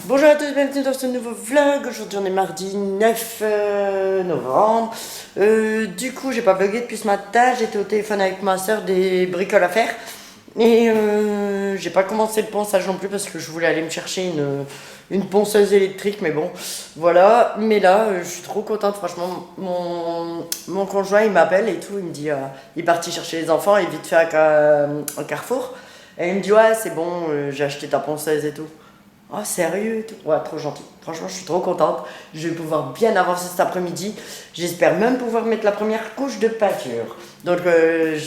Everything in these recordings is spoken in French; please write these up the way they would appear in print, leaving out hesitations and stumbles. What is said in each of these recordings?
Bonjour à tous, bienvenue dans ce nouveau vlog. Aujourd'hui on est mardi 9 novembre. Du coup j'ai pas vlogué depuis ce matin, j'étais au téléphone avec ma soeur, des bricoles à faire. Et j'ai pas commencé le ponçage non plus parce que je voulais aller me chercher une ponceuse électrique, mais bon, voilà. Mais là, je suis trop contente, franchement. Mon conjoint il m'appelle et tout, il me dit il est parti chercher les enfants et vite fait à Carrefour. Et il me dit ouais, c'est bon, j'ai acheté ta ponceuse et tout. Oh, sérieux et tout. Ouais, trop gentil. Franchement, je suis trop contente. Je vais pouvoir bien avancer cet après-midi. J'espère même pouvoir mettre la première couche de peinture. Donc, je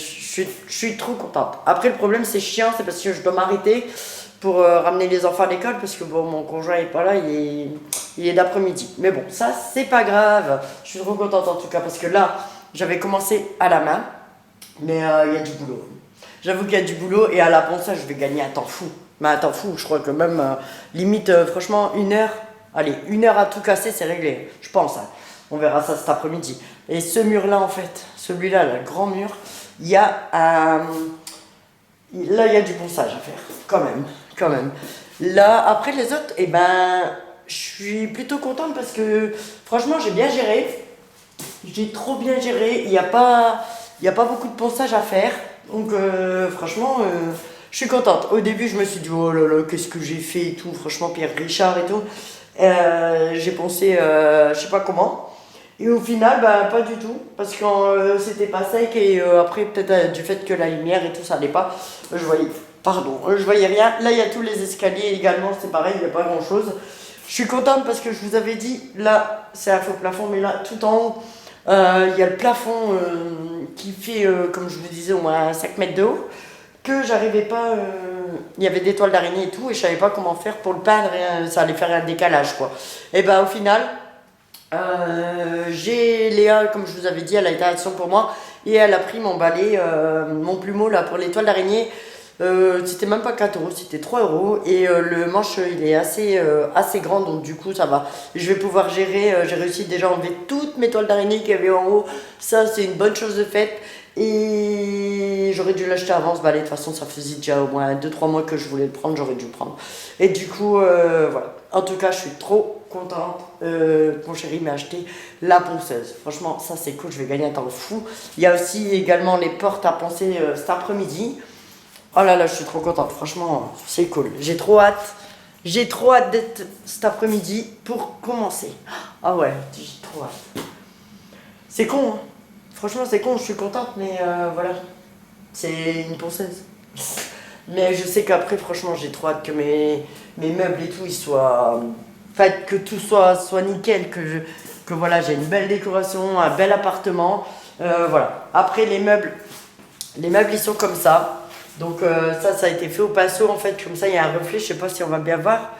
suis trop contente. Après, le problème, c'est chiant, c'est parce que je dois m'arrêter pour ramener les enfants à l'école parce que bon, mon conjoint est pas là, il est d'après-midi. Mais bon, ça, c'est pas grave. Je suis trop contente en tout cas parce que là, j'avais commencé à la main, mais il y a du boulot. J'avoue qu'il y a du boulot et à la ponçage, je vais gagner un temps fou. Mais un temps fou, je crois que même limite, franchement, une heure, allez, une heure à tout casser, c'est réglé, je pense, hein. On verra ça cet après-midi. Et ce mur-là, en fait, celui-là, le grand mur, il y a un. Là, il y a du ponçage à faire, quand même, quand même. Là, après les autres, eh ben, je suis plutôt contente parce que, franchement, j'ai bien géré. J'ai trop bien géré. Il y a pas beaucoup de ponçage à faire. Donc, franchement, je suis contente. Au début, je me suis dit, oh là là, qu'est-ce que j'ai fait et tout. Franchement, Pierre Richard et tout. J'ai poncé, je sais pas comment. Et au final, bah, pas du tout. Parce que c'était pas sec. Et après, peut-être du fait que la lumière et tout, ça allait pas. Je voyais, pardon, je voyais rien. Là, il y a tous les escaliers également. C'est pareil, il n'y a pas grand-chose. Je suis contente parce que je vous avais dit, là, c'est un faux plafond, mais là, tout en haut, il y a le plafond qui fait, comme je vous disais, au moins 5 mètres de haut, que j'arrivais pas. Il y avait des toiles d'araignée et tout, et je savais pas comment faire pour le peindre, et ça allait faire un décalage, quoi. Et ben au final, j'ai Léa, comme je vous avais dit, elle a été à l'action pour moi, et elle a pris mon balai, mon plumeau là pour les toiles d'araignée. C'était même pas 4 euros, c'était 3 euros. Et le manche, il est assez grand, donc du coup, ça va. Je vais pouvoir gérer. J'ai réussi déjà à enlever toutes mes toiles d'araignée qu'il y avait en haut. Ça, c'est une bonne chose de faite. Et j'aurais dû l'acheter avant ce balai. De toute façon, ça faisait déjà au moins 2-3 mois que je voulais le prendre. J'aurais dû le prendre. Et du coup, voilà. En tout cas, je suis trop contente que mon chéri m'ait acheté la ponceuse. Franchement, ça, c'est cool. Je vais gagner un temps fou. Il y a aussi également les portes à poncer cet après-midi. Oh là là, je suis trop contente, franchement, c'est cool. J'ai trop hâte. J'ai trop hâte d'être cet après-midi pour commencer. Ah ouais, j'ai trop hâte. C'est con, hein. Franchement, c'est con, je suis contente, mais voilà. C'est une ponceuse. Mais je sais qu'après, franchement, j'ai trop hâte que mes meubles et tout, ils soient. Enfin, que tout soit nickel, que voilà, j'ai une belle décoration, un bel appartement. Voilà. Après, les meubles, ils sont comme ça. Donc ça a été fait au pinceau en fait, comme ça il y a un reflet, je sais pas si on va bien voir,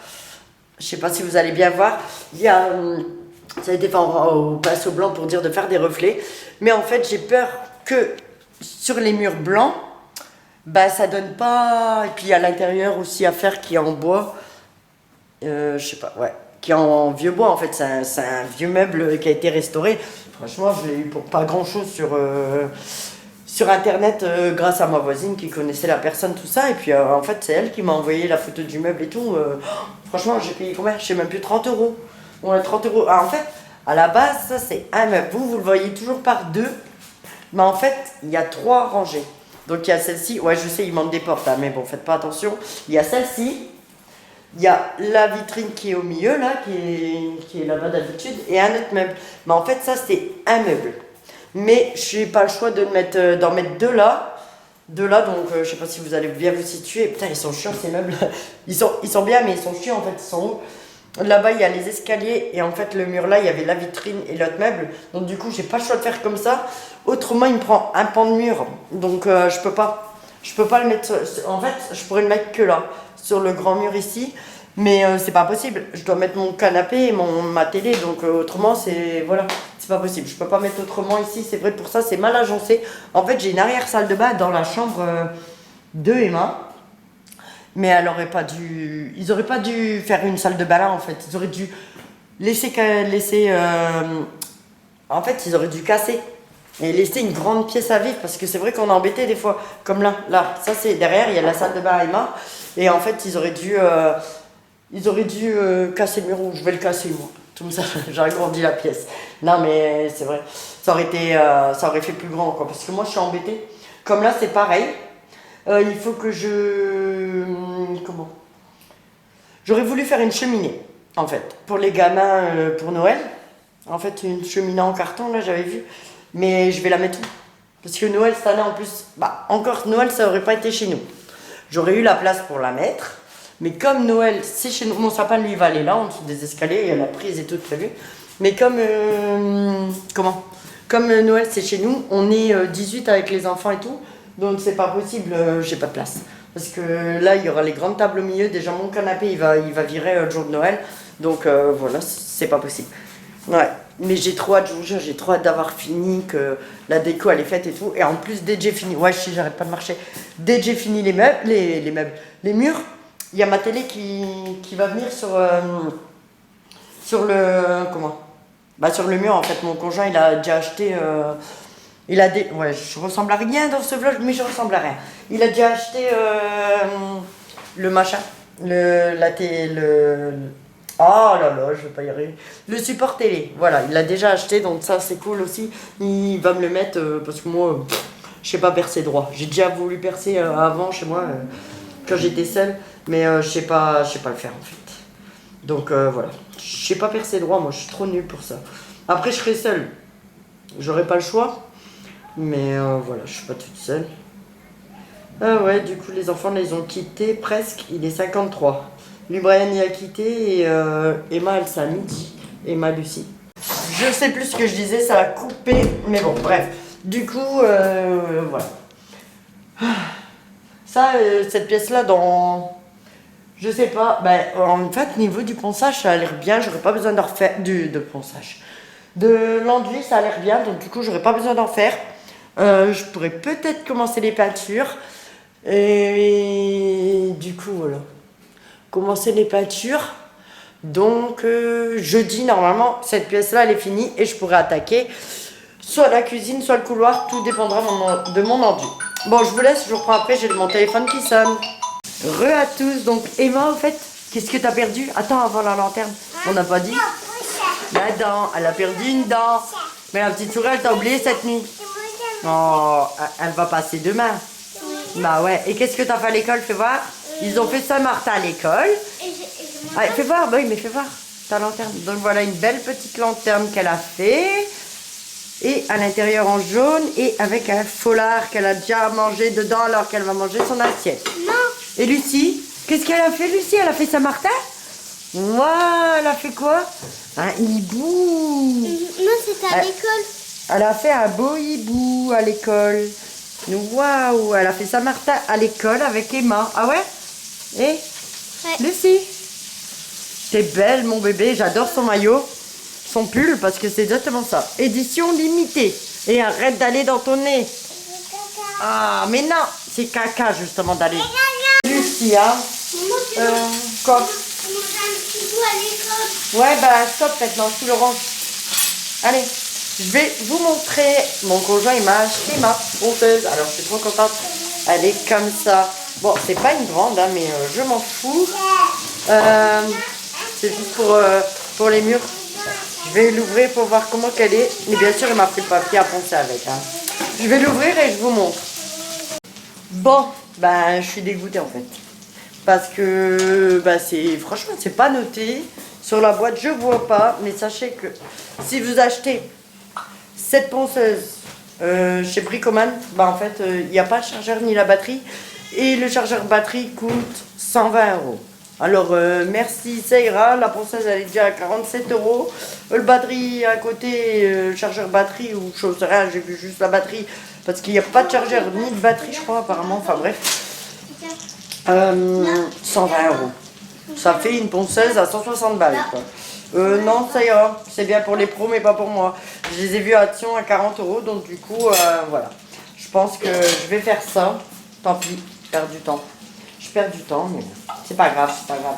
je sais pas si vous allez bien voir, ça a été fait au pinceau blanc pour dire de faire des reflets, mais en fait j'ai peur que sur les murs blancs, bah ça donne pas, et puis à l'intérieur aussi à faire qui est en bois, je sais pas, ouais, qui est en vieux bois en fait, c'est un vieux meuble qui a été restauré, franchement je l'ai eu pour pas grand chose sur internet grâce à ma voisine qui connaissait la personne, tout ça. Et puis en fait, c'est elle qui m'a envoyé la photo du meuble et tout. Franchement, j'ai payé combien? Je sais même plus, 30 euros. Ouais, 30 euros. Ah, en fait, à la base, ça c'est un meuble. Vous le voyez toujours par deux. Mais en fait, il y a 3 rangées. Donc il y a celle-ci. Ouais, je sais, il manque des portes, hein, mais bon, faites pas attention. Il y a celle-ci. Il y a la vitrine qui est au milieu, là, qui est là-bas d'habitude. Et un autre meuble. Mais en fait, ça c'est un meuble. Mais je n'ai pas le choix d'en mettre deux là. Deux là, donc je sais pas si vous allez bien vous situer. Putain, ils sont chiants ces meubles. Ils sont bien, mais ils sont chiants en fait. Ils sont hauts. Là-bas, il y a les escaliers. Et en fait, le mur là, il y avait la vitrine et l'autre meuble. Donc du coup, j'ai pas le choix de faire comme ça. Autrement, il me prend un pan de mur. Donc je peux pas. Je peux pas le mettre. En fait, je pourrais le mettre que là. Sur le grand mur ici. Mais c'est pas possible. Je dois mettre mon canapé et ma télé. Donc autrement, voilà. C'est pas possible. Je peux pas mettre autrement ici. C'est vrai, pour ça, c'est mal agencé. En fait, j'ai une arrière-salle de bain dans la chambre de Emma. Mais ils auraient pas dû faire une salle de bain là, en fait. Ils auraient dû laisser. En fait, ils auraient dû casser. Et laisser une grande pièce à vivre. Parce que c'est vrai qu'on est embêté des fois. Comme là. Là, ça, c'est derrière. Il y a la salle de bain à Emma. Et en fait, ils auraient dû Ils auraient dû casser le mur, ou je vais le casser moi. Comme ça, j'ai agrandi la pièce. Non mais c'est vrai, ça aurait fait plus grand quoi. Parce que moi je suis embêtée. Comme là c'est pareil. Il faut que je... Comment? J'aurais voulu faire une cheminée, en fait, pour les gamins, pour Noël. En fait, une cheminée en carton, là, j'avais vu. Mais je vais la mettre où? Parce que Noël, cette année, en plus... Bah, encore Noël, ça aurait pas été chez nous. J'aurais eu la place pour la mettre. Mais comme Noël, c'est chez nous... Mon sapin, lui, il va aller là, en dessous des escaliers. Il y a la prise et tout prévu. Mais comme... comment? Comme Noël, c'est chez nous, on est 18 avec les enfants et tout. Donc, c'est pas possible, j'ai pas de place. Parce que là, il y aura les grandes tables au milieu. Déjà, mon canapé, il va virer le jour de Noël. Donc, voilà, c'est pas possible. Ouais, mais j'ai trop hâte, je vous jure, j'ai trop hâte d'avoir fini, que la déco, elle est faite et tout. Et en plus, dès que j'ai fini, ouais, je sais, j'arrête pas de marcher. Dès que j'ai fini les meubles, les murs, il y a ma télé qui va venir sur le, comment? Bah, sur le mur, en fait. Mon conjoint, il a déjà acheté... Ouais, je ressemble à rien dans ce vlog, mais je ressemble à rien. Il a déjà acheté le machin, oh là là, je vais pas y arriver. Le support télé, voilà, il l'a déjà acheté, donc ça c'est cool aussi. Il va me le mettre parce que moi, je sais pas percer droit. J'ai déjà voulu percer avant chez moi quand j'étais seule, mais je sais pas le faire en fait. Donc voilà, je sais pas percer droit, moi je suis trop nulle pour ça. Après je serai seule, j'aurai pas le choix. Mais voilà, je suis pas toute seule. Ah ouais, du coup, les enfants, là, ils ont quitté presque. Il est 53. Lui, Brian, il a quitté et Emma, elle, c'est à midi. Emma, Lucie. Je sais plus ce que je disais, ça a coupé. Mais bon, bref. Du coup, voilà. Ça, cette pièce-là, dans... Je sais pas. Ben, en fait, niveau du ponçage, ça a l'air bien. J'aurais pas besoin d'en refaire... De ponçage. De l'enduit, ça a l'air bien. Donc, du coup, j'aurais pas besoin d'en faire. Je pourrais peut-être commencer les peintures. Et du coup, voilà. Commencer les peintures. Donc, jeudi, normalement, cette pièce-là, elle est finie. Et je pourrais attaquer soit la cuisine, soit le couloir. Tout dépendra de mon enduit. Bon, je vous laisse, je reprends après. J'ai mon téléphone qui sonne. Re à tous. Donc, Emma, en fait, qu'est-ce que t'as perdu? Attends, avant la lanterne. On n'a pas dit. La dent. Elle a perdu une dent. Mais la petite souris, elle t'a oublié cette nuit. Oh, elle va passer demain. Bah ouais. Et qu'est-ce que t'as fait à l'école? Fais voir. Ils ont fait Saint-Martin à l'école. Ah, fais voir. Bah oui, mais fais voir ta lanterne. Donc voilà une belle petite lanterne qu'elle a fait. Et à l'intérieur en jaune. Et avec un foulard qu'elle a déjà mangé dedans alors qu'elle va manger son assiette. Non. Et Lucie? Qu'est-ce qu'elle a fait, Lucie? Elle a fait Saint-Martin? Ouah, elle a fait quoi? Un hibou. Non, c'était à l'école. Elle a fait un beau hibou à l'école. Waouh, elle a fait Saint-Martin à l'école avec Emma. Ah ouais? Et Ouais. Lucie, t'es belle mon bébé, j'adore son maillot, son pull parce que c'est exactement ça. Édition limitée. Et arrête d'aller dans ton nez. Ah mais non, c'est caca justement d'aller. Lucie, hein? Quoi? Ouais bah stop maintenant, tu le ranges. Allez. Je vais vous montrer, mon conjoint il m'a acheté ma ponceuse, alors je suis trop contente, elle est comme ça. Bon, c'est pas une grande, hein, mais je m'en fous. C'est juste pour les murs. Je vais l'ouvrir pour voir comment qu'elle est. Mais bien sûr, il m'a pris le papier à poncer avec. Hein. Je vais l'ouvrir et je vous montre. Bon, ben je suis dégoûtée en fait. Parce que franchement, c'est pas noté. Sur la boîte, je vois pas, mais sachez que si vous achetez cette ponceuse chez Bricoman, bah en fait, il n'y a pas le chargeur ni la batterie. Et le chargeur batterie coûte 120 €. Alors, merci, ça ira. La ponceuse, elle est déjà à 47 €. Le batterie à côté, le chargeur batterie ou chose, rien, j'ai vu juste la batterie. Parce qu'il n'y a pas de chargeur ni de batterie, je crois, apparemment. Enfin, bref. 120 €. Ça fait une ponceuse à 160 balles, quoi. Non, ça ira. C'est bien pour les pros, mais pas pour moi. Je les ai vus à Action à 40 €, donc du coup, voilà. Je pense que je vais faire ça. Tant pis, je perds du temps. Je perds du temps, mais c'est pas grave, c'est pas grave.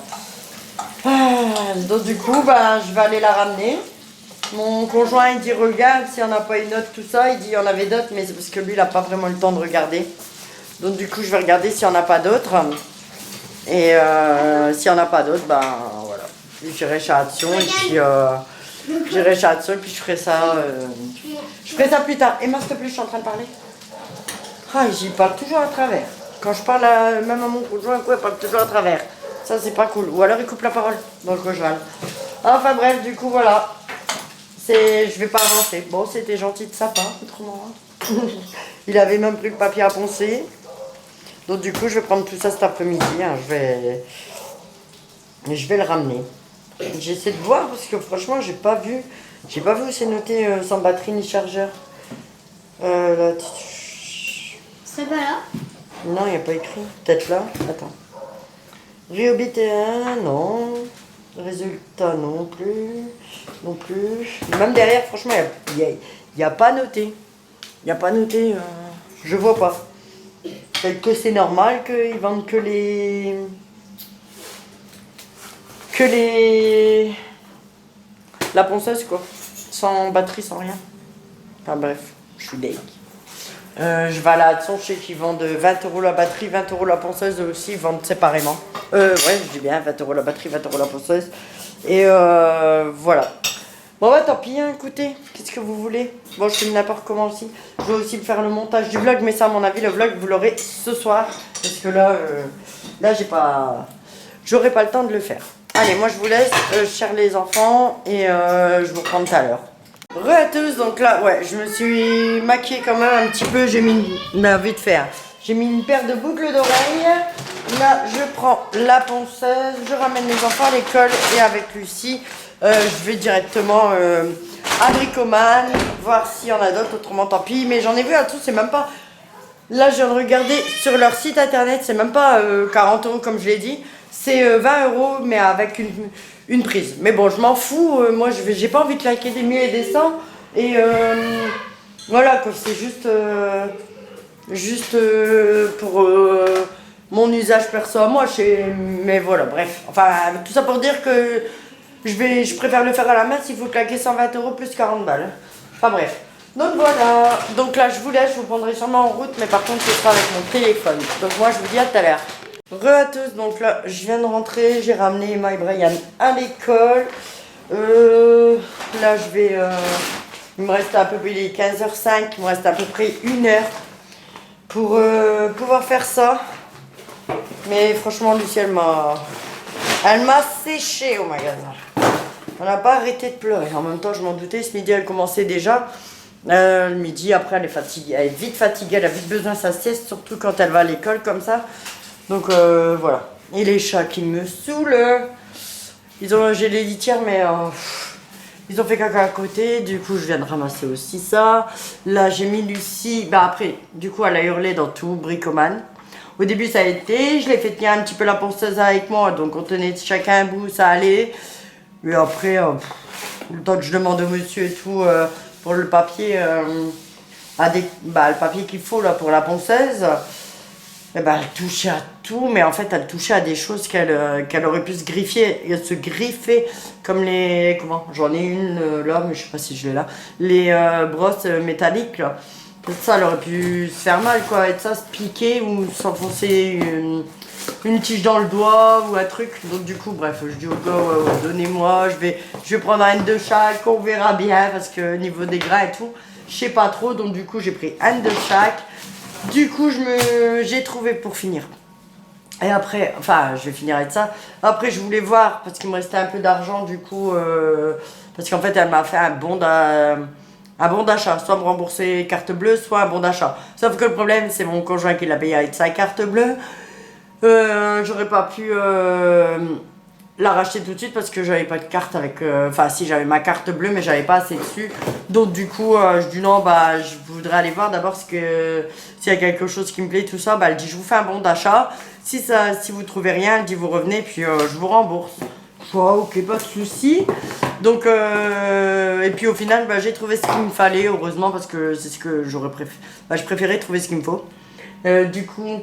Donc du coup, bah, je vais aller la ramener. Mon conjoint, il dit, regarde, s'il n'y en a pas une autre, tout ça. Il dit, il y en avait d'autres, mais c'est parce que lui, il n'a pas vraiment le temps de regarder. Donc du coup, je vais regarder s'il n'y en a pas d'autres. Et s'il n'y en a pas d'autres, ben voilà. J'irai chez Action et puis j'irai chez Action et puis je ferai ça. Je ferai ça plus tard. Emma, s'il te plaît, je suis en train de parler. Ah, j'y parle toujours à travers. Quand je parle même à mon conjoint, quoi, il parle toujours à travers. Ça, c'est pas cool. Ou alors il coupe la parole dans le conjoint. Enfin bref, du coup, voilà. Je vais pas avancer. Bon, c'était gentil de sa part, autrement. Il avait même pris le papier à poncer. Donc du coup, je vais prendre tout ça cet après-midi. Hein. Je vais le ramener. J'essaie de voir parce que franchement, j'ai pas vu où c'est noté sans batterie ni chargeur. Là, C'est pas là? non, il n'y a pas écrit. Peut-être là. Attends. Ryobi T1, non. Résultat, non plus. Non plus. Même derrière, franchement, il n'y a pas noté. Il n'y a pas noté. Je vois pas. Peut-être que c'est normal qu'ils vendent que les. La ponceuse, quoi. Sans batterie, sans rien. Enfin bref, je suis deg. Je vais à la Hudson, je sais qu'ils vendent 20 € la batterie, 20 € la ponceuse aussi, ils vendent séparément. Ouais, je dis bien 20 € la batterie, 20 € la ponceuse. Et voilà. Bon bah tant pis, hein, écoutez, qu'est-ce que vous voulez? Bon, je fais n'importe comment aussi. Je vais aussi faire le montage du vlog, mais ça à mon avis, le vlog, vous l'aurez ce soir. Parce que là, j'aurai pas le temps de le faire. Allez, moi je vous laisse, je cherche les enfants et je vous reprends tout à l'heure. Re à tous, donc là, ouais, je me suis maquillée quand même un petit peu, j'ai mis vite faire. J'ai mis une paire de boucles d'oreilles. Là, je prends la ponceuse, je ramène les enfants à l'école et avec Lucie, je vais directement à Bricoman, voir s'il y en a d'autres, autrement tant pis. Mais j'en ai vu à tous, c'est même pas... Là, je viens de regarder sur leur site internet, c'est même pas 40 € comme je l'ai dit. C'est 20 €, mais avec une prise. Mais bon, je m'en fous. Moi, j'ai pas envie de claquer des 1000 et des 100. Et voilà, quoi. C'est juste pour mon usage perso à moi. Mais voilà, bref. Enfin, tout ça pour dire que je préfère le faire à la main s'il faut claquer 120 € plus 40 balles. Enfin, bref. Donc voilà. Donc là, je vous laisse. Je vous prendrai sûrement en route. Mais par contre, ce sera avec mon téléphone. Donc moi, je vous dis à tout à l'heure. Re à tous, donc là je viens de rentrer, j'ai ramené Emma et Brian à l'école. Là je vais, il me reste à peu près, il est 15h05, il me reste à peu près 1 heure pour pouvoir faire ça. Mais franchement Lucie elle m'a séché au magasin. On n'a pas arrêté de pleurer, en même temps je m'en doutais, ce midi elle commençait déjà. Le midi après elle est fatiguée, elle est vite fatiguée, elle a vite besoin de sa sieste, surtout quand elle va à l'école comme ça. Donc voilà. Et les chats qui me saoulent. J'ai les litières, mais ils ont fait caca à côté. Du coup, je viens de ramasser aussi ça. Là, j'ai mis Lucie. Bah après, du coup, elle a hurlé dans tout Bricoman. Au début, ça a été. Je l'ai fait tenir un petit peu la ponceuse avec moi. Donc, on tenait chacun un bout, ça allait. Et après, le temps que je demande au monsieur et tout pour le papier, le papier qu'il faut là pour la ponceuse. Eh ben, elle touchait à tout, mais en fait, elle touchait à des choses qu'elle aurait pu se griffer comme les... Comment? J'en ai une là, mais je sais pas si je l'ai là. Les brosses métalliques, là. Ça, elle aurait pu se faire mal, quoi. Et ça, se piquer ou s'enfoncer une tige dans le doigt ou un truc. Donc, du coup, bref, je dis au gars, ouais, donnez-moi. Je vais prendre un de chaque, on verra bien, parce que niveau des gras et tout, je sais pas trop. Donc, du coup, j'ai pris un de chaque. Du coup, j'ai trouvé pour finir. Et après, enfin, je vais finir avec ça. Après, je voulais voir, parce qu'il me restait un peu d'argent, du coup, parce qu'en fait, elle m'a fait un bon d'achat. Soit me rembourser carte bleue, soit un bon d'achat. Sauf que le problème, c'est mon conjoint qui l'a payé avec sa carte bleue. J'aurais pas pu la racheter tout de suite parce que j'avais pas de carte avec... Enfin, si, j'avais ma carte bleue, mais j'avais pas assez dessus. Donc, du coup, je dis non, bah, je voudrais aller voir d'abord s'il y a quelque chose qui me plaît, tout ça. Bah, elle dit, je vous fais un bon d'achat. Si vous trouvez rien, elle dit, vous revenez, puis je vous rembourse. Ok, pas de souci. Donc, et puis au final, bah, j'ai trouvé ce qu'il me fallait, heureusement, parce que c'est ce que j'aurais préféré. Bah, je préférais trouver ce qu'il me faut. Du coup...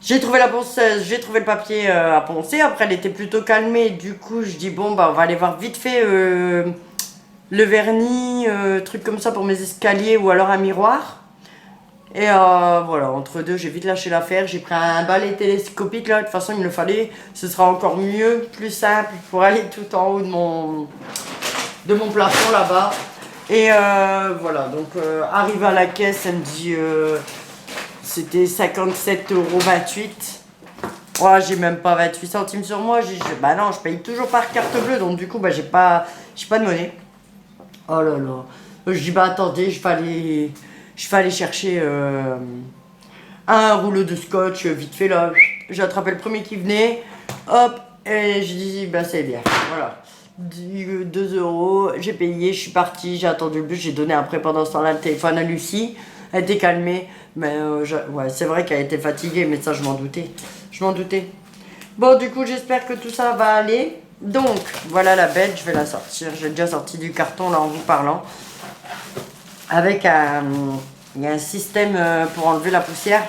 J'ai trouvé la ponceuse, j'ai trouvé le papier à poncer. Après, elle était plutôt calmée. Du coup, je dis bon, bah, on va aller voir vite fait le vernis, truc comme ça pour mes escaliers ou alors un miroir. Et voilà, entre deux, j'ai vite lâché l'affaire. J'ai pris un balai télescopique là. De toute façon, il me le fallait. Ce sera encore mieux, plus simple pour aller tout en haut de mon plafond là-bas. Et voilà, donc arrivé à la caisse, elle me dit c'était 57,28 €. Ouais, j'ai même pas 28 centimes sur moi. Bah non, je paye toujours par carte bleue, donc du coup, bah j'ai pas de monnaie. Oh là là. Je dis bah attendez, je vais aller chercher un rouleau de scotch vite fait là. J'ai attrapé le premier qui venait. Hop, et je dis bah c'est bien. Voilà. 2 €, j'ai payé, je suis partie, j'ai attendu le bus, j'ai donné après pendant ce temps-là le téléphone à Lucie. Elle était calmée, mais ouais, c'est vrai qu'elle était fatiguée, mais ça je m'en doutais. Je m'en doutais. Bon, du coup, j'espère que tout ça va aller. Donc, voilà la bête, je vais la sortir. J'ai déjà sorti du carton là en vous parlant. Avec il y a un système pour enlever la poussière.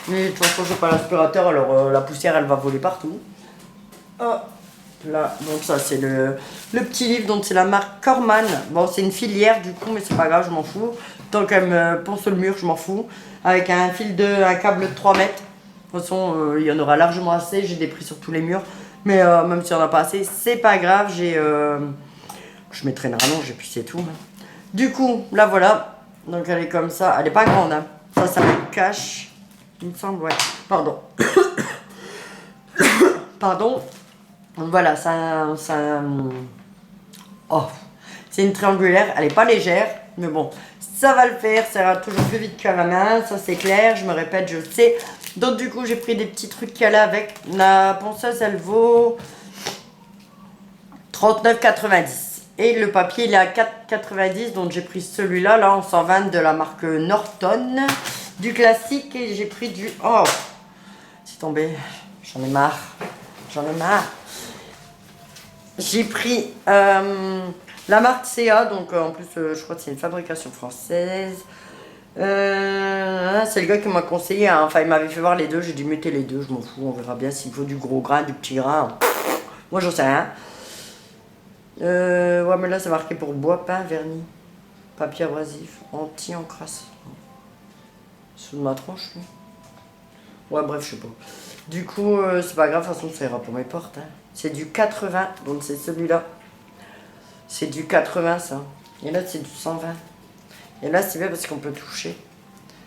Mais de toute façon, je n'ai pas l'aspirateur, alors la poussière elle va voler partout. Oh, là, donc ça c'est le petit livre, donc c'est la marque Corman. Bon, c'est une filière du coup, mais c'est pas grave, je m'en fous. Tant qu'elle me ponce le mur, je m'en fous. Avec un câble de 3 mètres. De toute façon, il y en aura largement assez. J'ai des prix sur tous les murs. Mais même s'il n'y en a pas assez, c'est pas grave. Je mettrai une rallonge et puis c'est tout. Du coup, là voilà. Donc elle est comme ça. Elle est pas grande. Hein. Ça me cache. Il me semble, ouais. Pardon. Pardon. Voilà, oh. C'est une triangulaire. Elle est pas légère. Mais bon, ça va le faire. Ça ira toujours plus vite qu'à la main. Ça c'est clair. Je me répète, je sais. Donc du coup, j'ai pris des petits trucs qu'elle a avec. La ponceuse, elle vaut 39,90. Et le papier, il est à 4,90. Donc j'ai pris celui-là, là, en 120 de la marque Norton. Du classique. Et j'ai pris du... Oh, c'est tombé. J'en ai marre. J'en ai marre. J'ai pris la marque CA. Donc en plus, je crois que c'est une fabrication française. C'est le gars qui m'a conseillé, hein. Enfin il m'avait fait voir les deux, j'ai dit mettez les deux, je m'en fous, on verra bien s'il faut du gros grain, du petit grain. Moi j'en sais rien. Ouais mais là c'est marqué pour bois peint, vernis, papier abrasif, anti-encrasse. Sous ma tronche lui. Ouais bref je sais pas. Du coup c'est pas grave, de toute façon ça ira pour mes portes. Hein. C'est du 80, donc c'est celui-là. C'est du 80 ça. Et là c'est du 120. Et là, c'est bien parce qu'on peut toucher.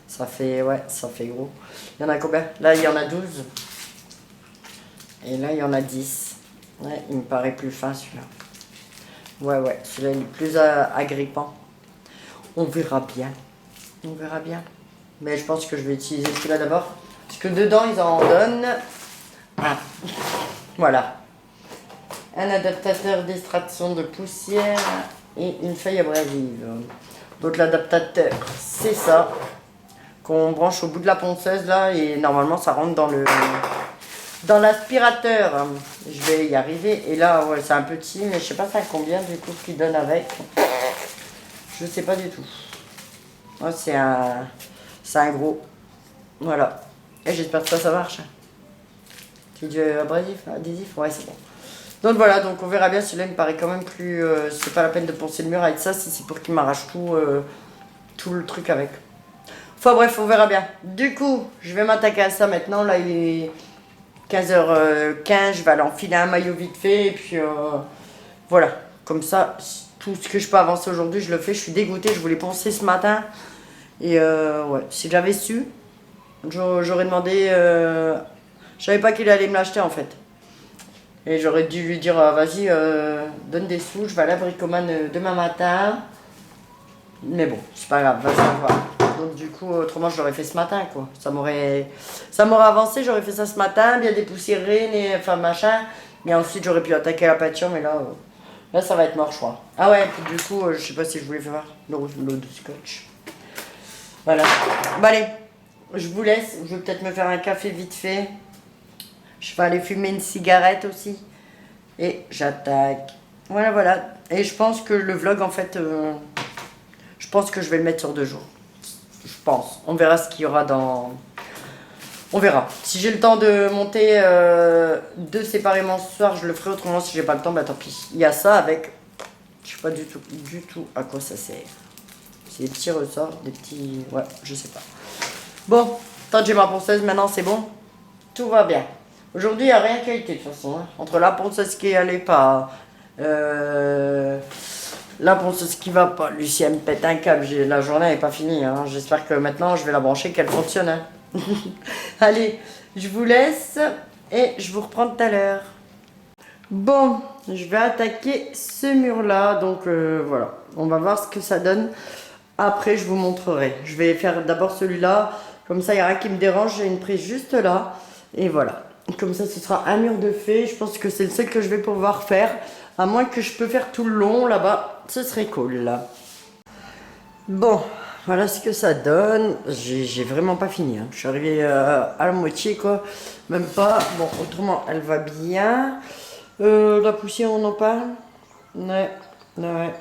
Ça fait, ouais, ça fait gros. Il y en a combien? Là, il y en a 12. Et là, il y en a 10. Ouais, il me paraît plus fin, celui-là. Ouais, celui-là, il est plus agrippant. On verra bien. On verra bien. Mais je pense que je vais utiliser celui-là d'abord. Parce que dedans, ils en donnent un. Voilà. Un adaptateur d'extraction de poussière et une feuille abrasive. Donc l'adaptateur, c'est ça, qu'on branche au bout de la ponceuse là, et normalement ça rentre dans l'aspirateur. Je vais y arriver. Et là, ouais, c'est un petit, mais je sais pas ça combien du coup qu'il donne avec. Je sais pas du tout. Ouais, c'est un gros. Voilà. Et j'espère que ça marche. C'est du abrasif, adhésif, ouais c'est bon. Donc voilà, donc on verra bien. Celui-là il me paraît quand même plus... c'est pas la peine de poncer le mur avec ça si c'est pour qu'il m'arrache tout le truc avec. Enfin bref, on verra bien. Du coup, je vais m'attaquer à ça maintenant. Là, il est 15h15. Je vais aller enfiler un maillot vite fait. Et puis voilà, comme ça, tout ce que je peux avancer aujourd'hui, je le fais. Je suis dégoûtée, je voulais poncer ce matin. Et ouais, si j'avais su, j'aurais demandé... je savais pas qu'il allait me l'acheter en fait. Et j'aurais dû lui dire, vas-y, donne des sous, je vais à la bricomane demain matin. Mais bon, c'est pas grave, va savoir. Donc du coup, autrement, je l'aurais fait ce matin, quoi. Ça m'aurait avancé, j'aurais fait ça ce matin, bien dépoussiéré, enfin machin. Mais ensuite, j'aurais pu attaquer la peinture, mais là, ça va être mort, je crois. Ah ouais, puis du coup, je sais pas si je voulais faire le rouleau de scotch. Voilà. Bon allez, je vous laisse, je vais peut-être me faire un café vite fait. Je vais aller fumer une cigarette aussi. Et j'attaque. Voilà. Et je pense que le vlog, en fait, je pense que je vais le mettre sur 2 jours. Je pense. On verra ce qu'il y aura dans... On verra. Si j'ai le temps de monter 2 séparément ce soir, je le ferai. Autrement, si j'ai pas le temps, bah tant pis. Il y a ça avec... Je sais pas du tout à quoi ça sert. C'est des petits ressorts, des petits... Ouais, je sais pas. Bon, tant que j'ai ma ponceuse maintenant, c'est bon. Tout va bien. Aujourd'hui, il n'y a rien qui a été de toute façon. Hein. Entre la ponceuse qui allait pas, la ponceuse qui va pas, Lucie elle me pète un câble. La journée n'est pas finie. Hein. J'espère que maintenant, je vais la brancher, qu'elle fonctionne. Hein. Allez, je vous laisse et je vous reprends tout à l'heure. Bon, je vais attaquer ce mur-là. Donc voilà, on va voir ce que ça donne. Après, je vous montrerai. Je vais faire d'abord celui-là. Comme ça, il n'y a rien qui me dérange. J'ai une prise juste là. Et voilà. Comme ça, ce sera un mur de fée. Je pense que c'est le seul que je vais pouvoir faire. À moins que je peux faire tout le long là-bas. Ce serait cool là. Bon, voilà ce que ça donne. J'ai vraiment pas fini. Hein. Je suis arrivée à la moitié quoi. Même pas. Bon, autrement, elle va bien. La poussière, on en parle? Ouais. Ouais.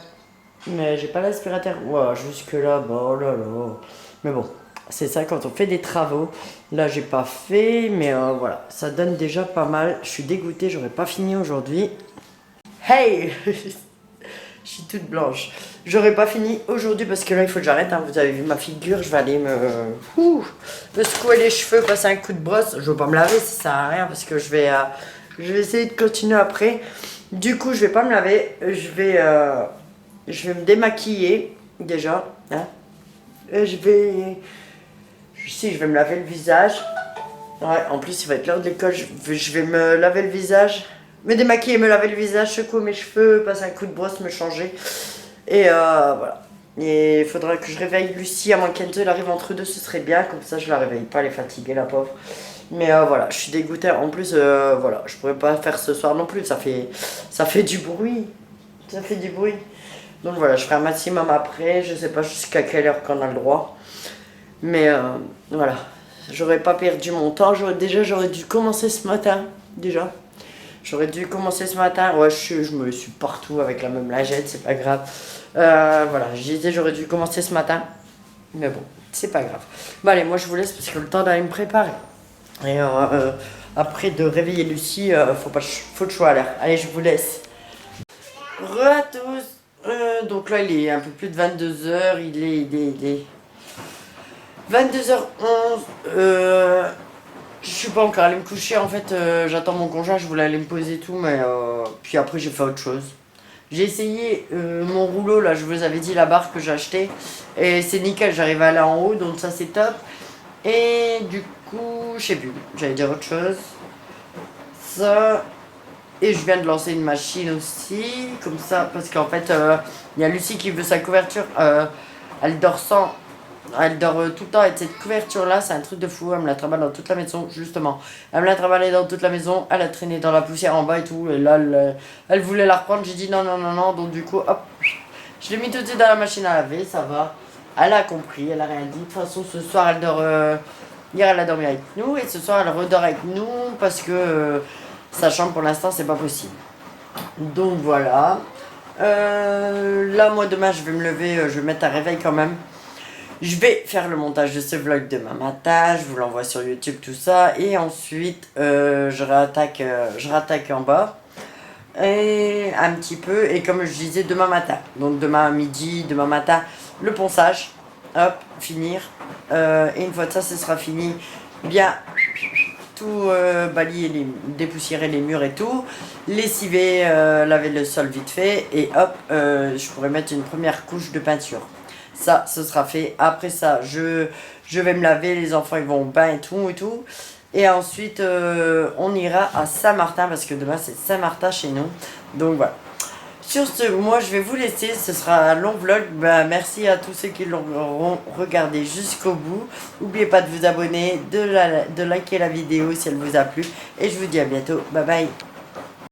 Mais j'ai pas l'aspirateur. Ouah, jusque là, bah oh là là. Mais bon, c'est ça quand on fait des travaux. Là, j'ai pas fait, mais voilà, ça donne déjà pas mal. Je suis dégoûtée, j'aurais pas fini aujourd'hui. Hey! Je suis toute blanche. J'aurais pas fini aujourd'hui parce que là, il faut que j'arrête. Hein. Vous avez vu ma figure, je vais aller me secouer les cheveux, passer un coup de brosse. Je veux pas me laver, ça sert à rien parce que je vais essayer de continuer après. Du coup, je vais pas me laver. Je vais me démaquiller déjà. Hein. Et je vais me laver le visage. Ouais, en plus, il va être l'heure de l'école. Je vais me laver le visage. Me démaquiller, me laver le visage, secouer mes cheveux, passer un coup de brosse, me changer. Et voilà. Et il faudra que je réveille Lucie, à moins qu'Enzo arrive entre deux, ce serait bien. Comme ça, je la réveille pas, elle est fatiguée, la pauvre. Mais voilà, je suis dégoûtée. En plus, voilà, je pourrais pas faire ce soir non plus. Ça fait du bruit. Ça fait du bruit. Donc voilà, je ferai un maximum après. Je sais pas jusqu'à quelle heure qu'on a le droit. Mais voilà, j'aurais pas perdu mon temps. J'aurais dû commencer ce matin. Déjà. J'aurais dû commencer ce matin. Ouais, je me suis partout avec la même lingette, c'est pas grave. Voilà, je disais j'aurais dû commencer ce matin. Mais bon, c'est pas grave. Bon allez, moi je vous laisse parce que le temps d'aller me préparer. Et après de réveiller Lucie, faut de choix à l'air. Allez, je vous laisse. Re à tous. Donc là, il est un peu plus de 22h. Il est 22h11. Je suis pas encore allée me coucher. En fait, j'attends mon conjoint. Je voulais aller me poser et tout. Mais puis après, j'ai fait autre chose. J'ai essayé mon rouleau. Là, je vous avais dit la barre que j'ai acheté. Et c'est nickel. J'arrive à aller en haut. Donc ça, c'est top. Et du coup, je sais plus. J'allais dire autre chose. Ça. Et je viens de lancer une machine aussi, comme ça, parce qu'en fait, il y a Lucie qui veut sa couverture. Elle dort tout le temps avec cette couverture-là, c'est un truc de fou. Elle me la trimballe dans toute la maison, justement. Elle me l'a trimballée dans toute la maison, elle a traîné dans la poussière en bas et tout. Et là, elle voulait la reprendre, j'ai dit non, non, non, non. Donc du coup, hop, je l'ai mis tout de suite dans la machine à laver, ça va. Elle a compris, elle a rien dit. De toute façon, ce soir, elle dort... hier, elle a dormi avec nous, et ce soir, elle redort avec nous, parce que... sa chambre pour l'instant c'est pas possible. Donc voilà. Là moi demain je vais me lever, je vais mettre un réveil quand même. Je vais faire le montage de ce vlog demain matin, je vous l'envoie sur YouTube tout ça. Et ensuite je rattaque en bas. Et un petit peu, et comme je disais demain matin. Donc demain à midi, demain matin, le ponçage. Hop, finir. Et une fois de ça, ce sera fini. Bien tout balayer, dépoussiérer les murs et tout, lessiver, laver le sol vite fait, et hop, je pourrais mettre une première couche de peinture. Ça, ce sera fait. Après ça, je vais me laver, les enfants ils vont au bain et tout. Et ensuite, on ira à Saint-Martin, parce que demain c'est Saint-Martin chez nous. Donc voilà. Sur ce, moi je vais vous laisser, ce sera un long vlog. Merci à tous ceux qui l'auront regardé jusqu'au bout. N'oubliez pas de vous abonner, de liker la vidéo si elle vous a plu. Et je vous dis à bientôt. Bye bye.